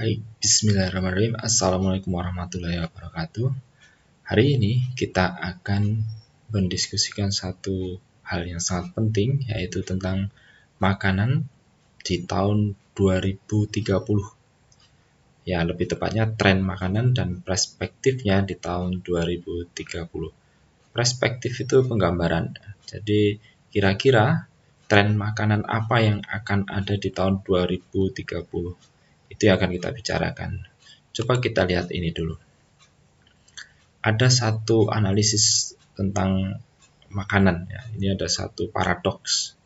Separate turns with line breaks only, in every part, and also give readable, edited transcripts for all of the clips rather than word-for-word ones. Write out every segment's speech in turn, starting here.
Baik, bismillahirrahmanirrahim. Assalamualaikum warahmatullahi wabarakatuh. Hari ini kita akan mendiskusikan satu hal yang sangat penting, yaitu tentang makanan di tahun 2030. Ya, lebih tepatnya tren makanan dan perspektifnya di tahun 2030. Perspektif itu penggambaran. Jadi, kira-kira tren makanan apa yang akan ada di tahun 2030? Itu yang akan kita bicarakan. Coba kita lihat ini dulu. Ada satu analisis tentang makanan. Ya. Ini ada satu paradoks.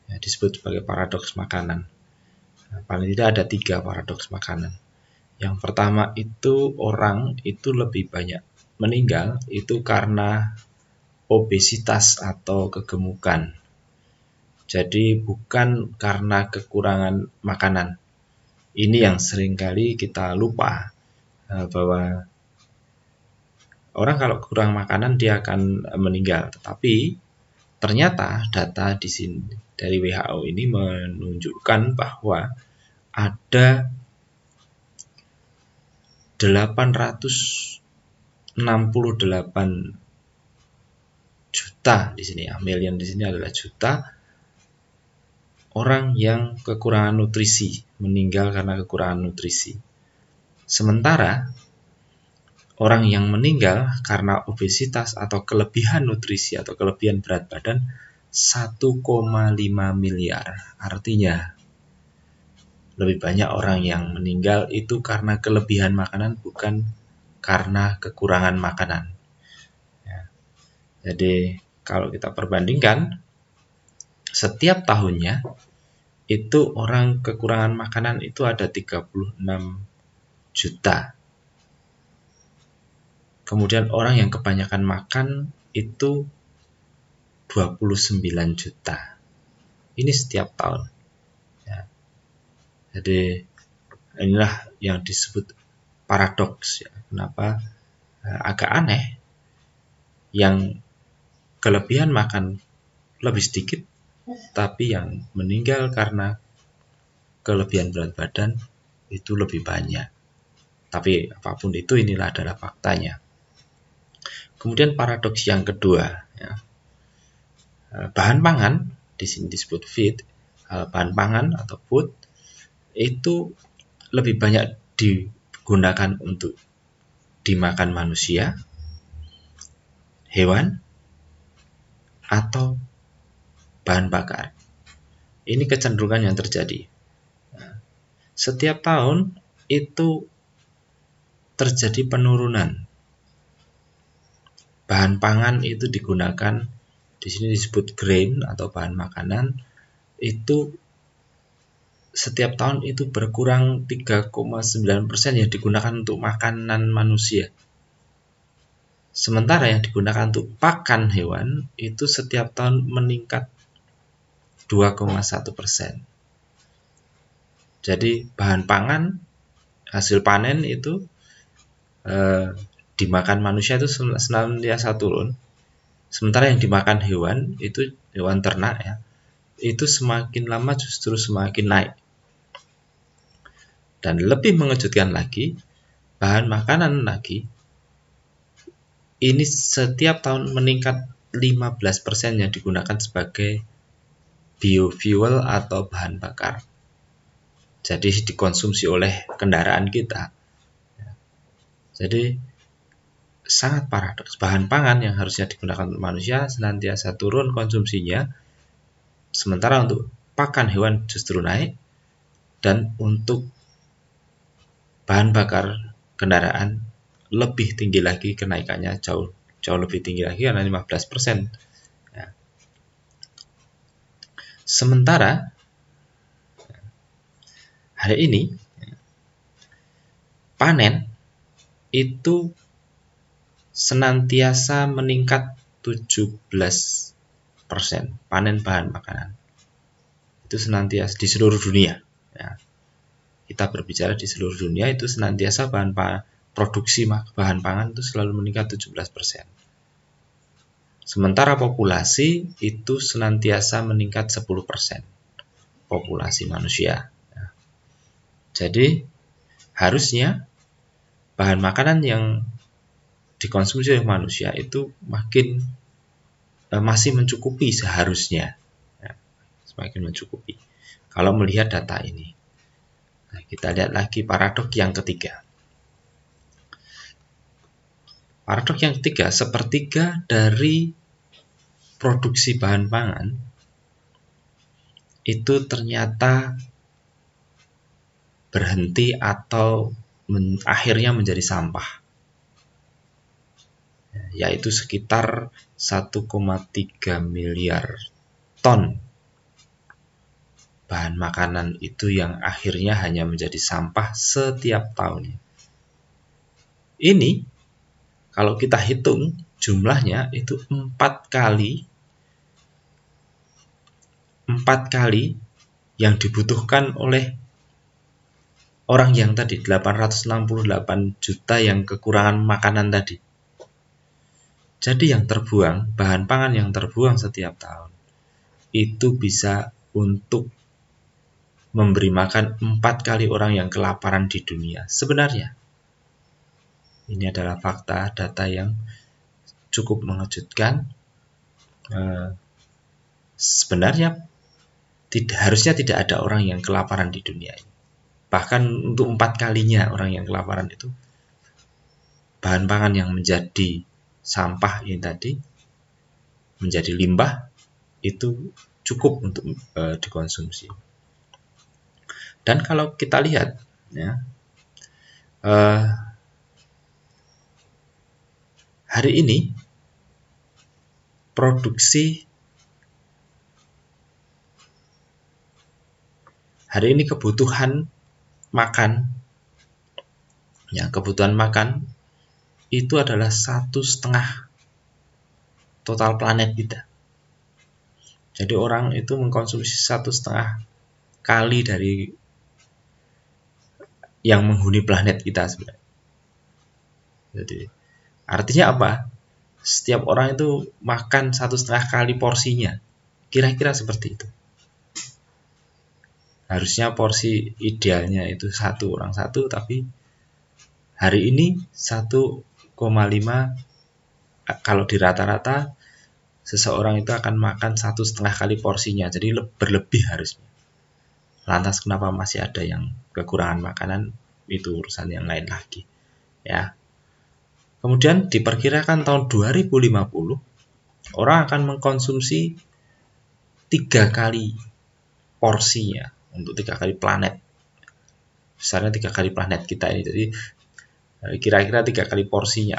Ya, disebut sebagai paradoks makanan. Nah, paling tidak ada 3 paradoks makanan. Yang pertama itu orang itu lebih banyak meninggal itu karena obesitas atau kegemukan. Jadi bukan karena kekurangan makanan. Ini yang seringkali kita lupa, bahwa orang kalau kurang makanan dia akan meninggal. Tetapi ternyata data di sini dari WHO ini menunjukkan bahwa ada 868 juta di sini ya, million di sini adalah juta orang yang kekurangan nutrisi, meninggal karena kekurangan nutrisi. Sementara orang yang meninggal karena obesitas atau kelebihan nutrisi atau kelebihan berat badan 1,5 miliar. Artinya lebih banyak orang yang meninggal itu karena kelebihan makanan, bukan karena kekurangan makanan. Ya. Jadi kalau kita perbandingkan, setiap tahunnya itu orang kekurangan makanan itu ada 36 juta. Kemudian orang yang kebanyakan makan itu 29 juta. Ini setiap tahun. Ya. Jadi inilah yang disebut paradoks. Ya. Kenapa agak aneh yang kelebihan makan lebih sedikit, tapi yang meninggal karena kelebihan berat badan itu lebih banyak. Tapi apapun itu, inilah adalah faktanya. Kemudian paradoks yang kedua, ya, bahan pangan di sini disebut feed, bahan pangan atau food itu lebih banyak digunakan untuk dimakan manusia, hewan, atau bahan bakar. Ini kecenderungan yang terjadi. Setiap tahun itu terjadi penurunan. Bahan pangan itu digunakan, di sini disebut grain atau bahan makanan, itu setiap tahun itu berkurang 3,9% yang digunakan untuk makanan manusia. Sementara yang digunakan untuk pakan hewan itu setiap tahun meningkat 2,1%. Jadi bahan pangan, hasil panen itu dimakan manusia itu senantiasa turun. Sementara yang dimakan hewan itu hewan ternak ya, itu semakin lama justru semakin naik. Dan lebih mengejutkan lagi, bahan makanan lagi ini setiap tahun meningkat 15% yang digunakan sebagai biofuel atau bahan bakar. Jadi dikonsumsi oleh kendaraan kita. Jadi sangat paradoks. Bahan pangan yang harusnya digunakan untuk manusia senantiasa turun konsumsinya, sementara untuk pakan hewan justru naik, dan untuk bahan bakar kendaraan lebih tinggi lagi kenaikannya, jauh lebih tinggi lagi karena 15%. Ya. Sementara hari ini panen itu senantiasa meningkat 17%. Panen bahan makanan itu senantiasa di seluruh dunia. Ya. Kita berbicara di seluruh dunia itu senantiasa produksi bahan pangan itu selalu meningkat 17%. Sementara populasi itu senantiasa meningkat 10%. Populasi manusia. Ya. Jadi harusnya bahan makanan yang dikonsumsi oleh manusia itu masih mencukupi seharusnya, ya, semakin mencukupi kalau melihat data ini. Nah, kita lihat lagi paradok yang ketiga. Paradok yang ketiga, sepertiga dari produksi bahan pangan itu ternyata berhenti atau akhirnya menjadi sampah, yaitu sekitar 1,3 miliar ton bahan makanan itu yang akhirnya hanya menjadi sampah setiap tahunnya. Ini kalau kita hitung jumlahnya itu 4 kali yang dibutuhkan oleh orang yang tadi 868 juta yang kekurangan makanan tadi. Jadi yang terbuang, bahan pangan yang terbuang setiap tahun itu bisa untuk memberi makan 4 kali orang yang kelaparan di dunia. Sebenarnya ini adalah fakta, data yang cukup mengejutkan. Sebenarnya harusnya tidak ada orang yang kelaparan di dunia ini. Bahkan untuk 4 kalinya orang yang kelaparan itu, bahan pangan yang menjadi sampah ini tadi, menjadi limbah, itu cukup untuk dikonsumsi. Dan kalau kita lihat, ya, hari ini kebutuhan makan, ya, kebutuhan makan itu adalah 1,5 total planet kita. Jadi orang itu mengkonsumsi 1,5 kali dari yang menghuni planet kita sebenarnya. Jadi artinya apa? Setiap orang itu makan 1,5 kali porsinya. Kira-kira seperti itu. Harusnya porsi idealnya itu 1 orang 1, tapi hari ini 1,5, kalau di rata-rata seseorang itu akan makan 1,5 kali porsinya. Jadi berlebih harusnya. Lantas kenapa masih ada yang kekurangan makanan, itu urusan yang lain lagi, ya. Kemudian diperkirakan tahun 2050 orang akan mengkonsumsi 3 kali porsinya untuk 3 kali planet. Besarnya 3 kali planet kita ini. Jadi kira-kira 3 kali porsinya.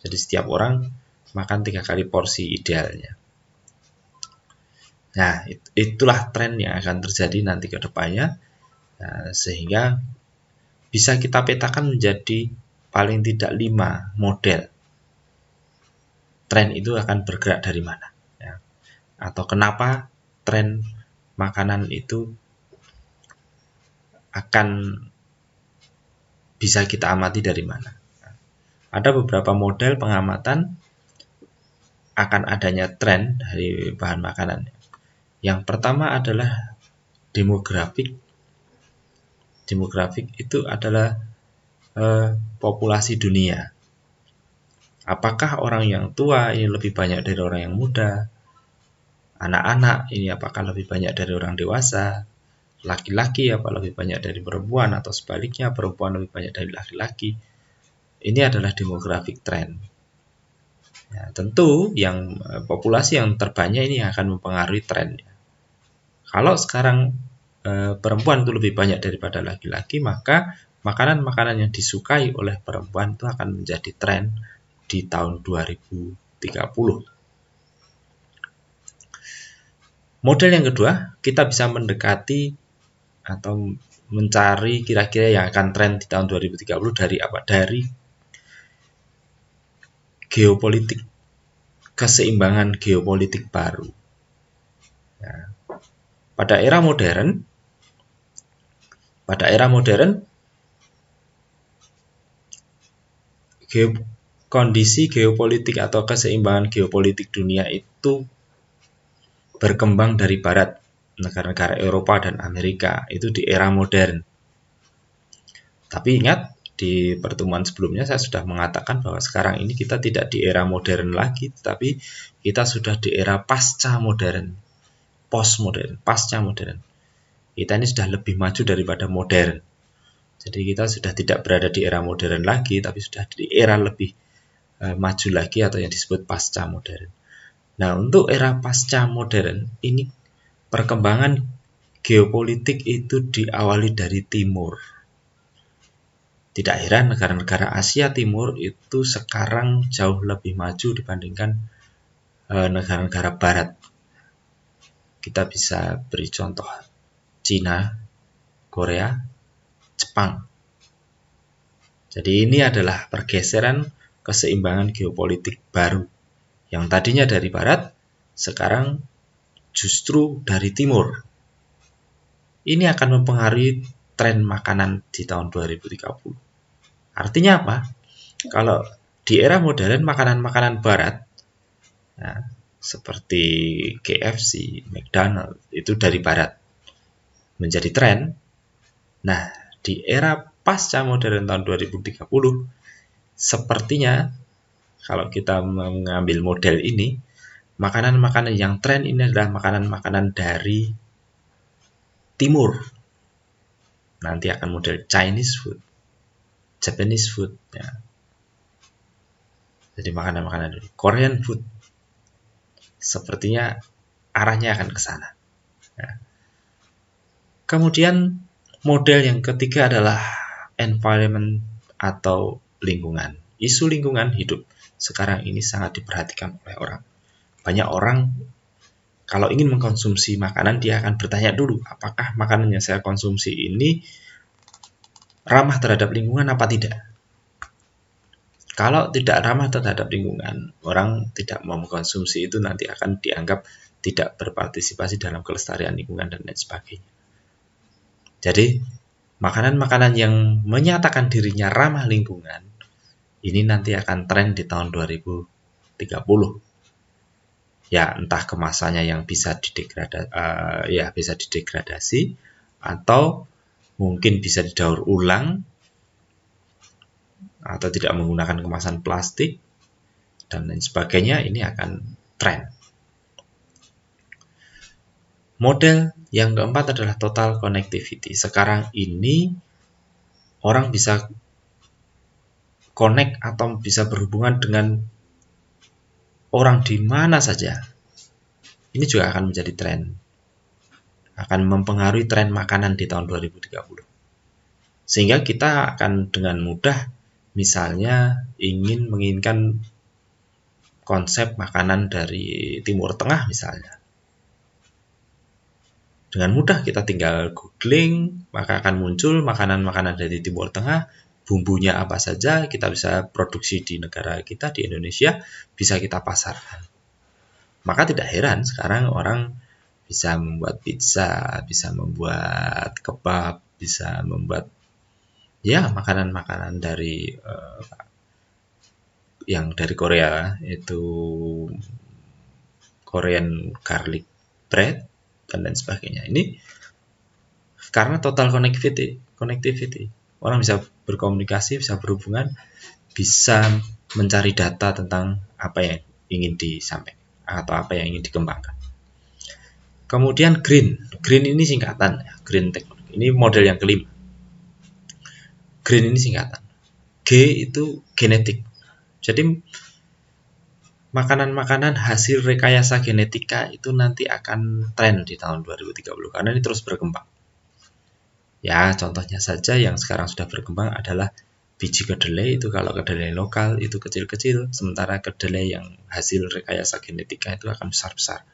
Jadi setiap orang makan 3 kali porsi idealnya. Nah, itulah tren yang akan terjadi nanti ke depannya, sehingga bisa kita petakan menjadi paling tidak 5 model. Tren itu akan bergerak dari mana, ya. Atau kenapa tren makanan itu akan bisa kita amati dari mana. Ada beberapa model pengamatan akan adanya tren dari bahan makanan. Yang pertama adalah demografik. Demografik itu adalah populasi dunia. Apakah orang yang tua ini lebih banyak dari orang yang muda? Anak-anak ini apakah lebih banyak dari orang dewasa? Laki-laki apa lebih banyak dari perempuan? Atau sebaliknya, perempuan lebih banyak dari laki-laki? Ini adalah demografik trend. Ya, tentu yang populasi yang terbanyak ini akan mempengaruhi trennya. Kalau sekarang perempuan itu lebih banyak daripada laki-laki, maka makanan-makanan yang disukai oleh perempuan itu akan menjadi tren di tahun 2030. Model yang kedua, kita bisa mendekati atau mencari kira-kira yang akan tren di tahun 2030 dari apa? Dari geopolitik, keseimbangan geopolitik baru. Ya. Pada era modern, kondisi geopolitik atau keseimbangan geopolitik dunia itu berkembang dari barat, negara-negara Eropa dan Amerika, itu di era modern. Tapi ingat, di pertemuan sebelumnya saya sudah mengatakan bahwa sekarang ini kita tidak di era modern lagi, tetapi kita sudah di era pasca modern, postmodern, pasca modern. Kita ini sudah lebih maju daripada modern. Jadi kita sudah tidak berada di era modern lagi, tapi sudah di era lebih maju lagi atau yang disebut pasca modern. Nah, untuk era pasca modern ini perkembangan geopolitik itu diawali dari timur. Tidak heran negara-negara Asia Timur itu sekarang jauh lebih maju dibandingkan negara-negara barat. Kita bisa beri contoh Cina, Korea, Jepang. Jadi ini adalah pergeseran keseimbangan geopolitik baru. Yang tadinya dari barat, sekarang justru dari timur. Ini akan mempengaruhi tren makanan di tahun 2030. Artinya apa? Kalau di era modern makanan-makanan barat, nah, seperti KFC, McDonald, itu dari barat menjadi tren. Nah, di era pasca modern tahun 2030, sepertinya kalau kita mengambil model ini, makanan-makanan yang tren ini adalah makanan-makanan dari timur. Nanti akan model Chinese food, Japanese food, ya. Jadi makanan-makanan dari Korean food. Sepertinya arahnya akan ke sana. Ya. Kemudian model yang ketiga adalah environment atau lingkungan. Isu lingkungan hidup sekarang ini sangat diperhatikan oleh orang. Banyak orang kalau ingin mengkonsumsi makanan, dia akan bertanya dulu, apakah makanan yang saya konsumsi ini ramah terhadap lingkungan apa tidak? Kalau tidak ramah terhadap lingkungan, orang tidak mau mengkonsumsi itu nanti akan dianggap tidak berpartisipasi dalam kelestarian lingkungan dan lain sebagainya. Jadi, makanan-makanan yang menyatakan dirinya ramah lingkungan, ini nanti akan tren di tahun 2030. Ya, entah kemasannya yang bisa didegradasi atau mungkin bisa didaur ulang atau tidak menggunakan kemasan plastik dan lain sebagainya. Ini akan tren. Model yang keempat adalah total connectivity. Sekarang ini orang bisa connect atau bisa berhubungan dengan orang di mana saja. Ini juga akan menjadi tren. Akan mempengaruhi tren makanan di tahun 2030. Sehingga kita akan dengan mudah misalnya menginginkan konsep makanan dari Timur Tengah misalnya. Dengan mudah kita tinggal googling, maka akan muncul makanan-makanan dari Timur Tengah, bumbunya apa saja, kita bisa produksi di negara kita, di Indonesia, bisa kita pasarkan. Maka tidak heran sekarang orang bisa membuat pizza, bisa membuat kebab, bisa membuat ya makanan-makanan dari yang dari Korea, itu Korean garlic bread dan lain sebagainya. Ini karena total connectivity. Orang bisa berkomunikasi, bisa berhubungan, bisa mencari data tentang apa yang ingin disampaikan atau apa yang ingin dikembangkan. Kemudian green ini singkatan, green technology. Ini model yang kelima. Green ini singkatan. G itu genetik. Jadi makanan-makanan hasil rekayasa genetika itu nanti akan tren di tahun 2030 karena ini terus berkembang. Ya, contohnya saja yang sekarang sudah berkembang adalah biji kedelai. Itu kalau kedelai lokal itu kecil-kecil, sementara kedelai yang hasil rekayasa genetika itu akan besar-besar.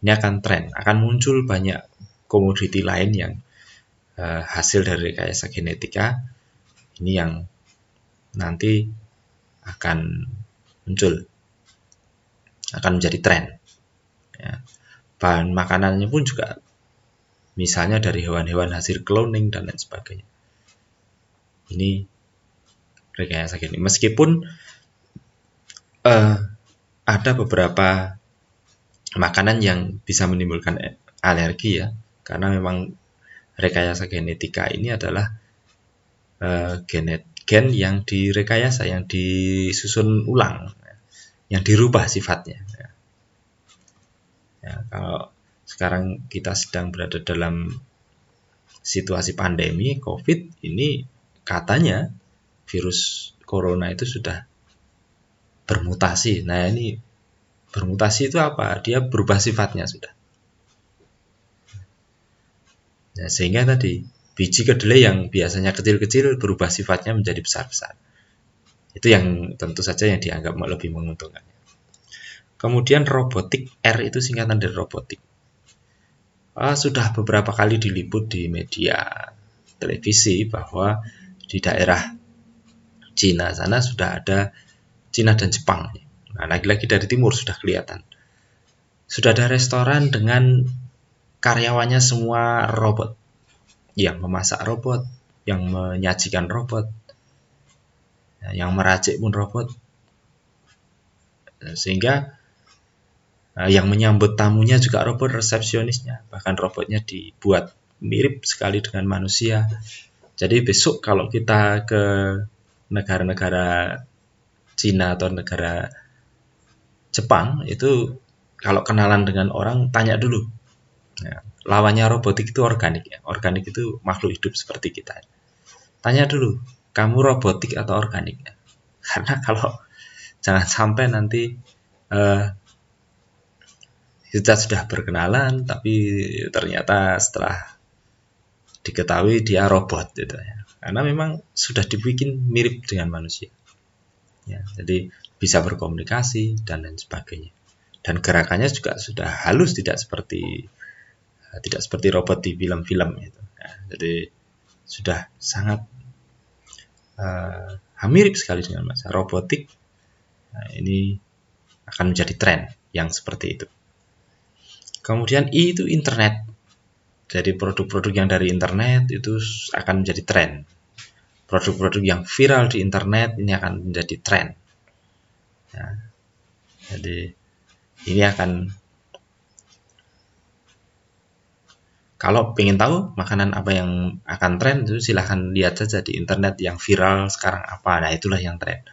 Ini akan tren, akan muncul banyak komoditi lain yang hasil dari rekayasa genetika. Ini yang nanti akan muncul, akan menjadi tren. Ya. Bahan makanannya pun juga misalnya dari hewan-hewan hasil cloning dan lain sebagainya. Ini rekayasa genetik. Meskipun ada beberapa makanan yang bisa menimbulkan alergi ya, karena memang rekayasa genetika ini adalah gen yang direkayasa, yang disusun ulang, yang dirubah sifatnya. Ya, kalau sekarang kita sedang berada dalam situasi pandemi COVID ini, katanya virus corona itu sudah bermutasi. Nah, ini bermutasi itu apa? Dia berubah sifatnya sudah. Nah, sehingga tadi biji kedelai yang biasanya kecil-kecil berubah sifatnya menjadi besar-besar. Itu yang tentu saja yang dianggap lebih menguntungkan. Kemudian robotik, R itu singkatan dari robotik. Sudah beberapa kali diliput di media televisi bahwa di daerah Cina sana sudah ada, Cina dan Jepang. Nah, lagi-lagi dari timur sudah kelihatan. Sudah ada restoran dengan karyawannya semua robot. Yang memasak robot, yang menyajikan robot, yang meracik pun robot. Sehingga yang menyambut tamunya juga robot, resepsionisnya. Bahkan robotnya dibuat mirip sekali dengan manusia. Jadi besok kalau kita ke negara-negara Cina atau negara Jepang, itu kalau kenalan dengan orang, tanya dulu. Ya, lawannya robotik itu organik. Ya. Organik itu makhluk hidup seperti kita. Tanya dulu, kamu robotik atau organik? Ya. Karena kalau jangan sampai nanti kita sudah berkenalan, tapi ternyata setelah diketahui dia robot gitu ya. Karena memang sudah dibikin mirip dengan manusia. Ya, jadi bisa berkomunikasi dan lain sebagainya. Dan gerakannya juga sudah halus, tidak seperti robot di film-film gitu. Ya, jadi sudah sangat mirip sekali dengan masa robotik. Nah, ini akan menjadi tren yang seperti itu. Kemudian I itu internet. Jadi produk-produk yang dari internet itu akan menjadi tren. Produk-produk yang viral di internet ini akan menjadi tren. Ya, jadi ini akan, kalau ingin tahu makanan apa yang akan tren itu silahkan lihat saja di internet yang viral sekarang apa. Nah, itulah yang tren.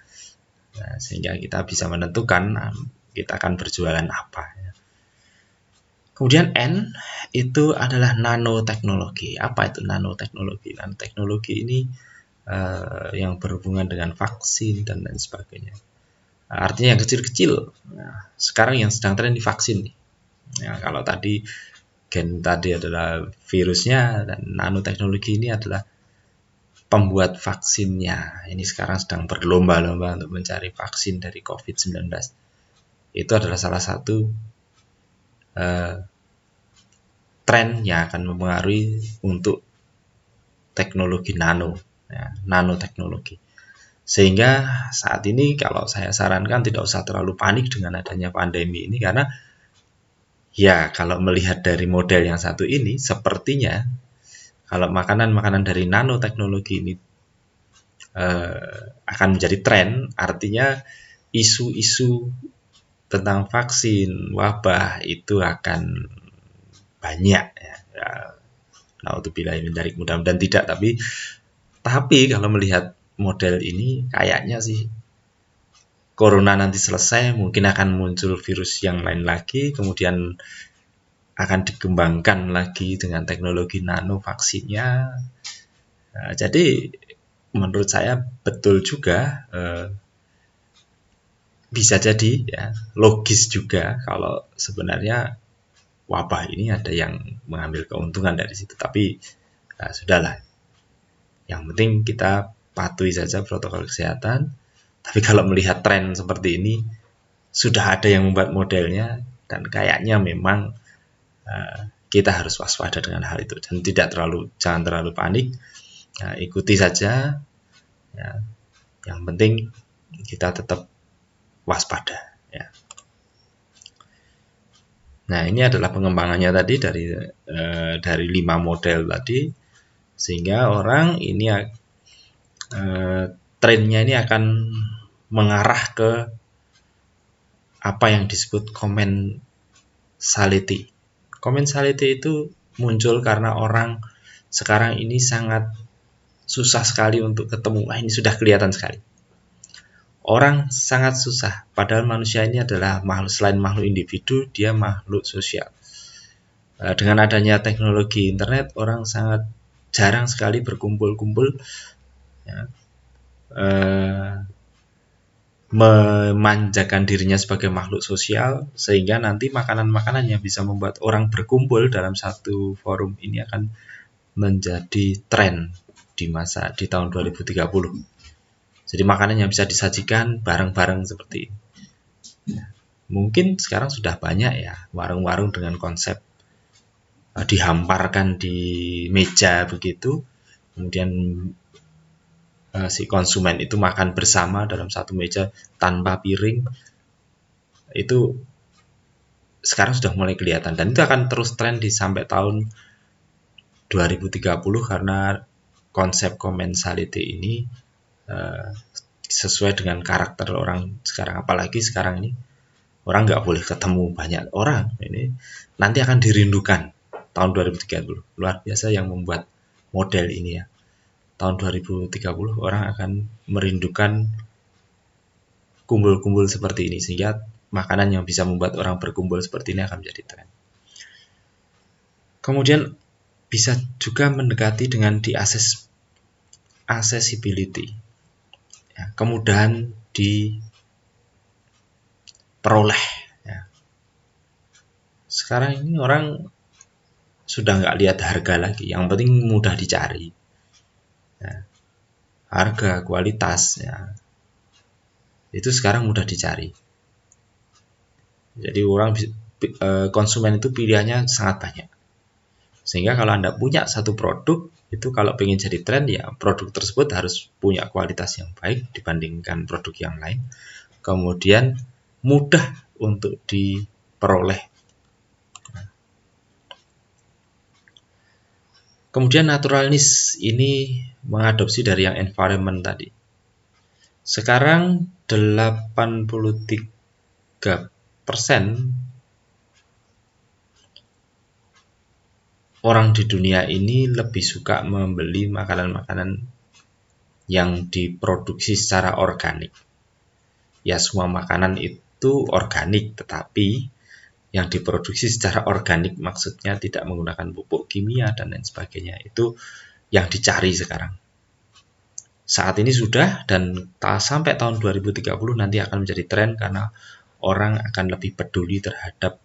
Nah, sehingga kita bisa menentukan kita akan berjualan apa. Kemudian N itu adalah nanoteknologi. Apa itu nanoteknologi? Nanoteknologi ini yang berhubungan dengan vaksin dan lain sebagainya. Artinya yang kecil-kecil. Nah, sekarang yang sedang tren di vaksin nih. Ya, kalau tadi gen tadi adalah virusnya, dan nanoteknologi ini adalah pembuat vaksinnya. Ini sekarang sedang berlomba-lomba untuk mencari vaksin dari COVID-19. Itu adalah salah satu tren yang akan mempengaruhi untuk teknologi nano, ya, nanoteknologi. Sehingga saat ini kalau saya sarankan tidak usah terlalu panik dengan adanya pandemi ini, karena ya kalau melihat dari model yang satu ini, sepertinya kalau makanan-makanan dari nanoteknologi ini akan menjadi tren, artinya isu-isu tentang vaksin, wabah itu akan banyak ya. Naudzubillah min dzalik, mudah-mudahan tidak, tapi kalau melihat model ini kayaknya sih corona nanti selesai mungkin akan muncul virus yang lain lagi, kemudian akan dikembangkan lagi dengan teknologi nano vaksinnya. Nah, jadi menurut saya betul juga, bisa jadi ya logis juga kalau sebenarnya wabah ini ada yang mengambil keuntungan dari situ. Tapi sudahlah, yang penting kita patuhi saja protokol kesehatan. Tapi kalau melihat tren seperti ini, sudah ada yang membuat modelnya, dan kayaknya memang kita harus waspada dengan hal itu, dan jangan terlalu panik. Ikuti saja ya. Yang penting kita tetap waspada ya. Nah, ini adalah pengembangannya tadi dari 5 model tadi, sehingga orang ini trennya ini akan mengarah ke apa yang disebut commensality. Commensality itu muncul karena orang sekarang ini sangat susah sekali untuk ketemu. Ini sudah kelihatan sekali. Orang sangat susah, padahal manusia ini adalah makhluk, selain makhluk individu, dia makhluk sosial. Dengan adanya teknologi internet, orang sangat jarang sekali berkumpul-kumpul, ya, memanjakan dirinya sebagai makhluk sosial, sehingga nanti makanan-makanan yang bisa membuat orang berkumpul dalam satu forum ini akan menjadi tren di tahun 2030. Jadi makanan yang bisa disajikan bareng-bareng seperti ini. Mungkin sekarang sudah banyak ya warung-warung dengan konsep dihamparkan di meja begitu, kemudian si konsumen itu makan bersama dalam satu meja tanpa piring. Itu sekarang sudah mulai kelihatan, dan itu akan terus tren sampai tahun 2030 karena konsep commensality ini sesuai dengan karakter orang sekarang. Apalagi sekarang ini orang nggak boleh ketemu banyak orang, ini nanti akan dirindukan tahun 2030. Luar biasa yang membuat model ini ya. Tahun 2030 orang akan merindukan kumpul-kumpul seperti ini, sehingga makanan yang bisa membuat orang berkumpul seperti ini akan menjadi tren. Kemudian bisa juga mendekati dengan accessibility, ya, kemudahan diperoleh. Ya. Sekarang ini orang sudah nggak lihat harga lagi, yang penting mudah dicari. Ya. Harga, kualitas, ya, itu sekarang mudah dicari. Jadi konsumen itu pilihannya sangat banyak. Sehingga kalau Anda punya satu produk, itu kalau ingin jadi tren, ya produk tersebut harus punya kualitas yang baik dibandingkan produk yang lain. Kemudian mudah untuk diperoleh. Kemudian naturalness ini mengadopsi dari yang environment tadi. Sekarang 83% orang di dunia ini lebih suka membeli makanan-makanan yang diproduksi secara organik. Ya, semua makanan itu organik, tetapi yang diproduksi secara organik maksudnya tidak menggunakan pupuk kimia dan lain sebagainya. Itu yang dicari sekarang. Saat ini sudah, dan sampai tahun 2030 nanti akan menjadi tren karena orang akan lebih peduli terhadap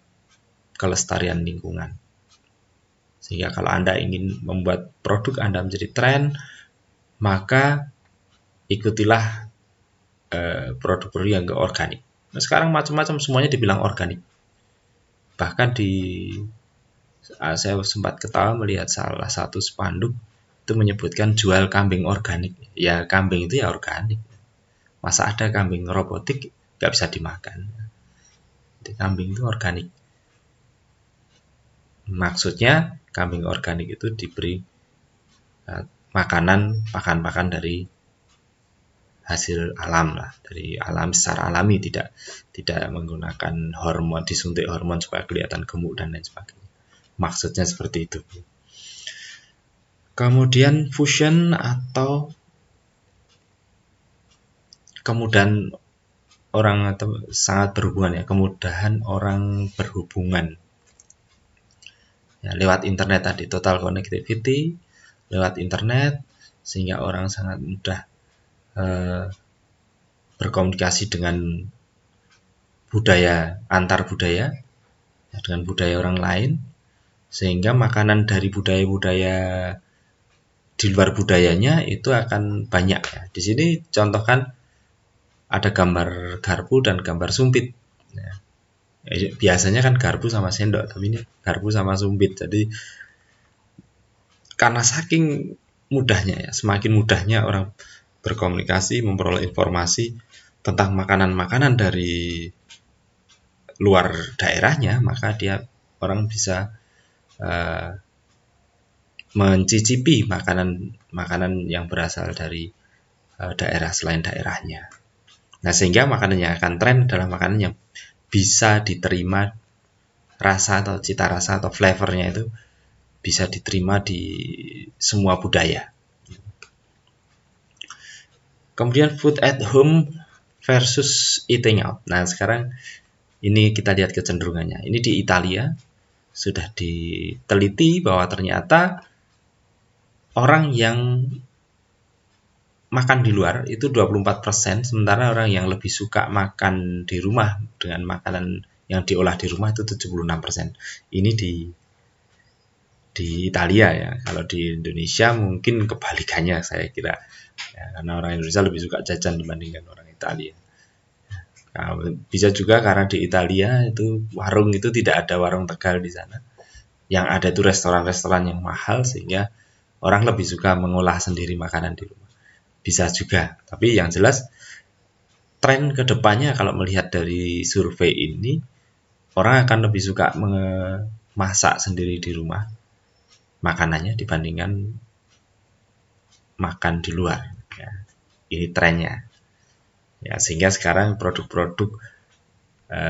kelestarian lingkungan. Sehingga kalau Anda ingin membuat produk Anda menjadi tren, maka ikutilah produk-produk yang organik. Nah, sekarang macam-macam semuanya dibilang organik. Bahkan saya sempat ketawa melihat salah satu spanduk itu menyebutkan jual kambing organik. Ya, kambing itu ya organik. Masa ada kambing robotik nggak bisa dimakan? Jadi kambing itu organik. Maksudnya kambing organik itu diberi makanan, pakan-pakan dari hasil alam lah, dari alam secara alami, tidak menggunakan hormon, disuntik hormon supaya kelihatan gemuk dan lain sebagainya. Maksudnya seperti itu. Kemudian fusion atau kemudahan orang, atau sangat berhubungan ya, kemudahan orang berhubungan. Ya, lewat internet tadi, total connectivity lewat internet, sehingga orang sangat mudah berkomunikasi dengan budaya, antar budaya, ya, dengan budaya orang lain, sehingga makanan dari budaya-budaya di luar budayanya itu akan banyak ya. Di sini contohkan ada gambar garpu dan gambar sumpit. Ya. Biasanya kan garpu sama sendok, tapi ini garpu sama sumpit. Jadi karena saking mudahnya ya, semakin mudahnya orang berkomunikasi, memperoleh informasi tentang makanan-makanan dari luar daerahnya, maka orang bisa mencicipi makanan yang berasal dari daerah selain daerahnya. Nah, sehingga makanan yang akan tren adalah makanan yang bisa diterima rasa atau cita rasa atau flavornya itu bisa diterima di semua budaya. Kemudian food at home versus eating out. Nah, sekarang ini kita lihat kecenderungannya. Ini di Italia sudah diteliti bahwa ternyata orang yang makan di luar itu 24%, sementara orang yang lebih suka makan di rumah dengan makanan yang diolah di rumah itu 76%. Ini di Italia ya. Kalau di Indonesia mungkin kebalikannya saya kira. Ya, karena orang Indonesia lebih suka jajan dibandingkan orang Italia. Nah, bisa juga karena di Italia itu warung itu tidak ada warung Tegal di sana. Yang ada itu restoran-restoran yang mahal sehingga orang lebih suka mengolah sendiri makanan di rumah. Bisa juga, tapi yang jelas tren kedepannya kalau melihat dari survei ini, orang akan lebih suka memasak sendiri di rumah makanannya dibandingkan makan di luar. Ya, ini trennya. Ya, sehingga sekarang produk-produk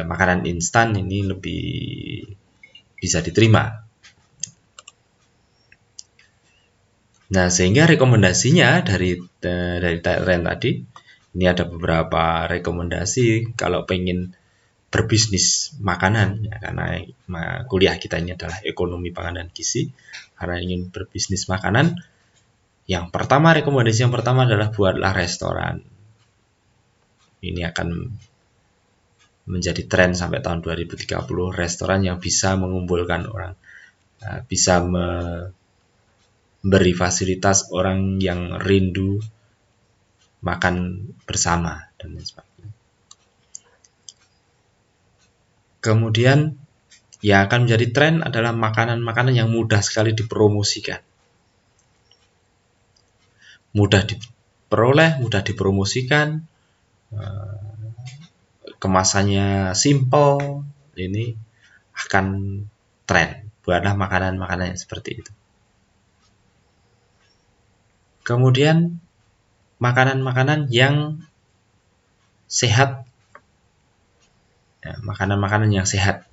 makanan instan ini lebih bisa diterima. Nah, sehingga rekomendasinya dari tren tadi, ini ada beberapa rekomendasi kalau pengen berbisnis makanan, ya, karena kuliah kita ini adalah ekonomi pangan dan gizi. Karena ingin berbisnis makanan, rekomendasi yang pertama adalah buatlah restoran. Ini akan menjadi tren sampai tahun 2030, restoran yang bisa mengumpulkan orang, bisa memberi fasilitas orang yang rindu makan bersama dan lain sebagainya. Kemudian yang akan menjadi tren adalah makanan-makanan yang mudah sekali dipromosikan. Mudah diperoleh, mudah dipromosikan, kemasannya simple, ini akan tren. Buatlah makanan-makanan yang seperti itu. Kemudian makanan-makanan yang sehat, ya, makanan-makanan yang sehat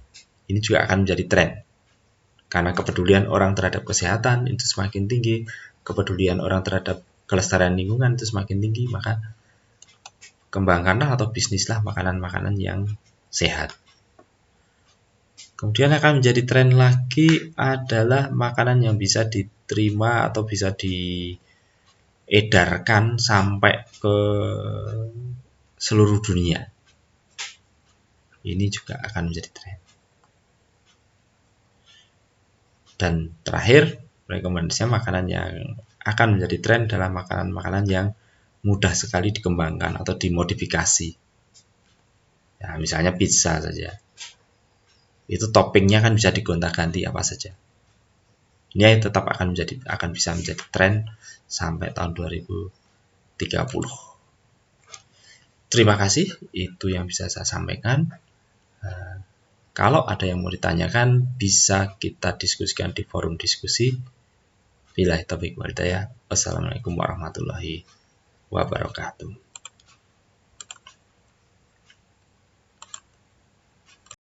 ini juga akan menjadi tren karena kepedulian orang terhadap kesehatan itu semakin tinggi, kepedulian orang terhadap kelestarian lingkungan itu semakin tinggi, maka kembangkanlah atau bisnislah makanan-makanan yang sehat. Kemudian akan menjadi tren lagi adalah makanan yang bisa diterima atau bisa diedarkan sampai ke seluruh dunia. Ini juga akan menjadi tren. Dan terakhir, rekomendasinya makanan yang akan menjadi tren adalah makanan-makanan yang mudah sekali dikembangkan atau dimodifikasi. Ya, misalnya pizza saja. Itu toppingnya kan bisa digonta-ganti apa saja. Ini tetap akan bisa menjadi tren sampai tahun 2030. Terima kasih, itu yang bisa saya sampaikan. Kalau ada yang mau ditanyakan, bisa kita diskusikan di forum diskusi. Billahi taufiq wal hidayah. Wassalamualaikum warahmatullahi wabarakatuh.